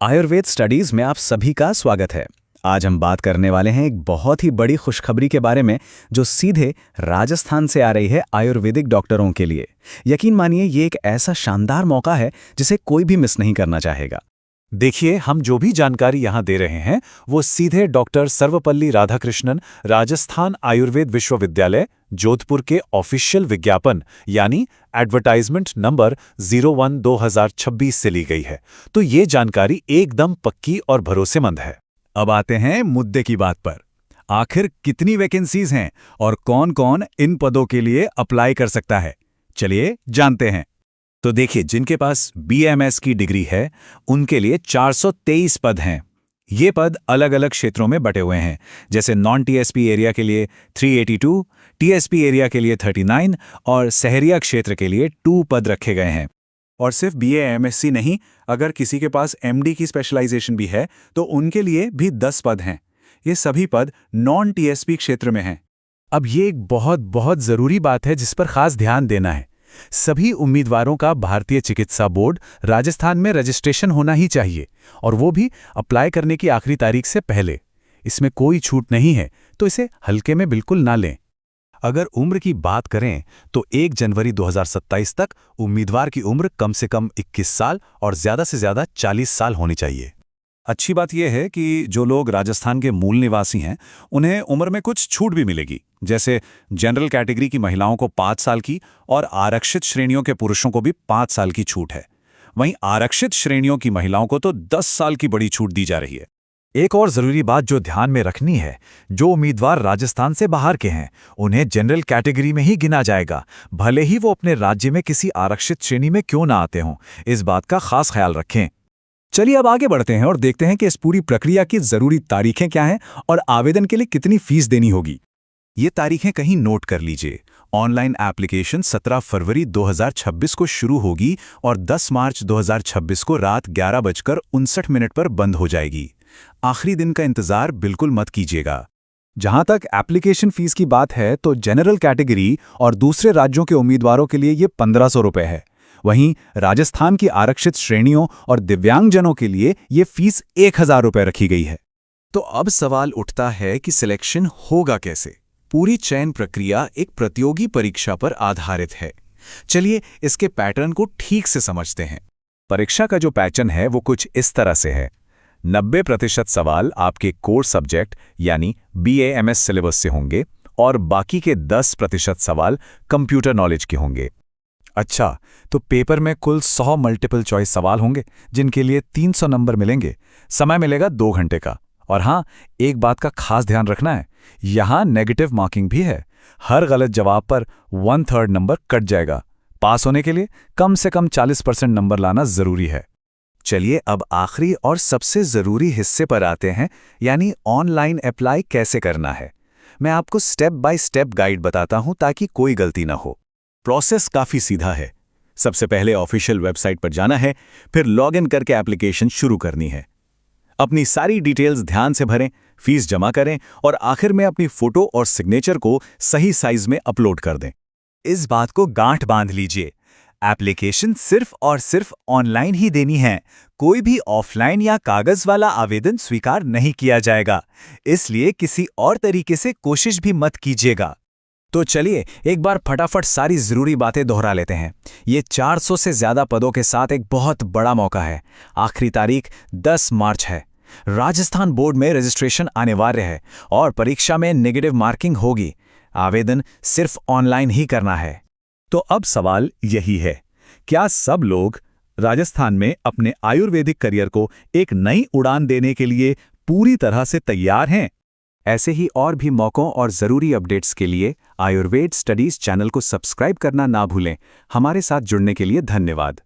Ayurveda studies में आप सभी का स्वागत है। आज हम बात करने वाले हैं एक बहुत ही बड़ी खुशखबरी के बारे में जो सीधे राजस्थान से आ रही है आयुर्वेदिक डॉक्टरों के लिए। यकीन मानिए ये एक ऐसा शानदार मौका है जिसे कोई भी मिस नहीं करना चाहेगा। देखिए, हम जो भी जानकारी यहाँ दे रहे हैं वो सीधे डॉक्टर सर्वपल्ली राधाकृष्णन राजस्थान आयुर्वेद विश्वविद्यालय जोधपुर के ऑफिशियल विज्ञापन यानी एडवर्टाइजमेंट नंबर 01/2026 से ली गई है। तो ये जानकारी एकदम पक्की और भरोसेमंद है। अब आते हैं मुद्दे की बात पर। आखिर कितनी वैकेंसीज हैं और कौन-कौन इन पदों के लिए अप्लाई कर सकता है? चलिए जानते हैं। तो देखिए, जिनके पास BAMS की डिग्री है उनके लिए 423 पद हैं। ये पद अलग अलग क्षेत्रों में बटे हुए हैं, जैसे नॉन TSP एरिया के लिए 382, TSP एरिया के लिए 39 और शहरिया क्षेत्र के लिए 2 पद रखे गए हैं। और सिर्फ BA-MSc नहीं, अगर किसी के पास MD की स्पेशलाइजेशन भी है तो उनके लिए भी 10 पद हैं। ये सभी पद नॉन TSP क्षेत्र में हैं। अब ये एक बहुत ज़रूरी बात है जिस पर खास ध्यान देना है। सभी उम्मीदवारों का भारतीय चिकित्सा बोर्ड राजस्थान में रजिस्ट्रेशन होना ही चाहिए, और वो भी अप्लाई करने की आखिरी तारीख से पहले। इसमें कोई छूट नहीं है, तो इसे हल्के में बिल्कुल ना लें। अगर उम्र की बात करें तो 1 जनवरी 2027 तक उम्मीदवार की उम्र कम से कम 21 साल और ज़्यादा से ज़्यादा 40 साल होनी चाहिए। अच्छी बात यह है कि जो लोग राजस्थान के मूल निवासी हैं उन्हें उम्र में कुछ छूट भी मिलेगी, जैसे जनरल कैटेगरी की महिलाओं को 5 साल की और आरक्षित श्रेणियों के पुरुषों को भी 5 साल की छूट है। वहीं आरक्षित श्रेणियों की महिलाओं को तो 10 साल की बड़ी छूट दी जा रही है। एक और जरूरी बात जो ध्यान में रखनी है, जो उम्मीदवार राजस्थान से बाहर के हैं उन्हें जनरल कैटेगरी में ही गिना जाएगा, भले ही वो अपने राज्य में किसी आरक्षित श्रेणी में क्यों ना आते हों। इस बात का खास ख्याल रखें। चलिए अब आगे बढ़ते हैं और देखते हैं कि इस पूरी प्रक्रिया की जरूरी तारीखें क्या हैं और आवेदन के लिए कितनी फीस देनी होगी। ये तारीखें कहीं नोट कर लीजिए। ऑनलाइन एप्लीकेशन 17 फरवरी 2026 को शुरू होगी और 10 मार्च 2026 को रात 11:59 पर बंद हो जाएगी। आखिरी दिन का इंतजार बिल्कुल मत कीजिएगा। जहां तक एप्लीकेशन फीस की बात है तो जनरल कैटेगरी और दूसरे राज्यों के उम्मीदवारों के लिए ये 1500 रुपये है। वहीं राजस्थान की आरक्षित श्रेणियों और दिव्यांगजनों के लिए ये फीस 1000 रुपये रखी गई है। तो अब सवाल उठता है कि सिलेक्शन होगा कैसे? पूरी चयन प्रक्रिया एक प्रतियोगी परीक्षा पर आधारित है। चलिए इसके पैटर्न को ठीक से समझते हैं। परीक्षा का जो पैटर्न है वो कुछ इस तरह से है। 90% सवाल आपके कोर सब्जेक्ट यानी BAMS सिलेबस से होंगे और बाकी के 10% सवाल कंप्यूटर नॉलेज के होंगे। अच्छा, तो पेपर में कुल 100 मल्टीपल चॉइस सवाल होंगे जिनके लिए 300 नंबर मिलेंगे। समय मिलेगा 2 घंटे का। और हाँ, एक बात का खास ध्यान रखना है, यहाँ नेगेटिव मार्किंग भी है। हर गलत जवाब पर 1/3 नंबर कट जाएगा। पास होने के लिए कम से कम 40% नंबर लाना जरूरी है। चलिए अब आखिरी और सबसे जरूरी हिस्से पर आते हैं, यानी ऑनलाइन अप्लाई कैसे करना है। मैं आपको स्टेप बाय स्टेप गाइड बताता हूं ताकि कोई गलती ना हो। प्रोसेस काफी सीधा है। सबसे पहले ऑफिशियल वेबसाइट पर जाना है, फिर लॉगिन करके एप्लीकेशन शुरू करनी है। अपनी सारी डिटेल्स ध्यान से भरें, फीस जमा करें और आखिर में अपनी फोटो और सिग्नेचर को सही साइज में अपलोड कर दें। इस बात को गांठ बांध लीजिए, एप्लीकेशन सिर्फ और सिर्फ ऑनलाइन ही देनी है। कोई भी ऑफलाइन या कागज वाला आवेदन स्वीकार नहीं किया जाएगा, इसलिए किसी और तरीके से कोशिश भी मत कीजिएगा। तो चलिए एक बार फटाफट सारी जरूरी बातें दोहरा लेते हैं। ये 400 से ज्यादा पदों के साथ एक बहुत बड़ा मौका है। आखिरी तारीख 10 मार्च है। राजस्थान बोर्ड में रजिस्ट्रेशन अनिवार्य है और परीक्षा में नेगेटिव मार्किंग होगी। आवेदन सिर्फ ऑनलाइन ही करना है। तो अब सवाल यही है, क्या सब लोग राजस्थान में अपने आयुर्वेदिक करियर को एक नई उड़ान देने के लिए पूरी तरह से तैयार हैं? ऐसे ही और भी मौकों और ज़रूरी अपडेट्स के लिए आयुर्वेद स्टडीज़ चैनल को सब्सक्राइब करना ना भूलें। हमारे साथ जुड़ने के लिए धन्यवाद।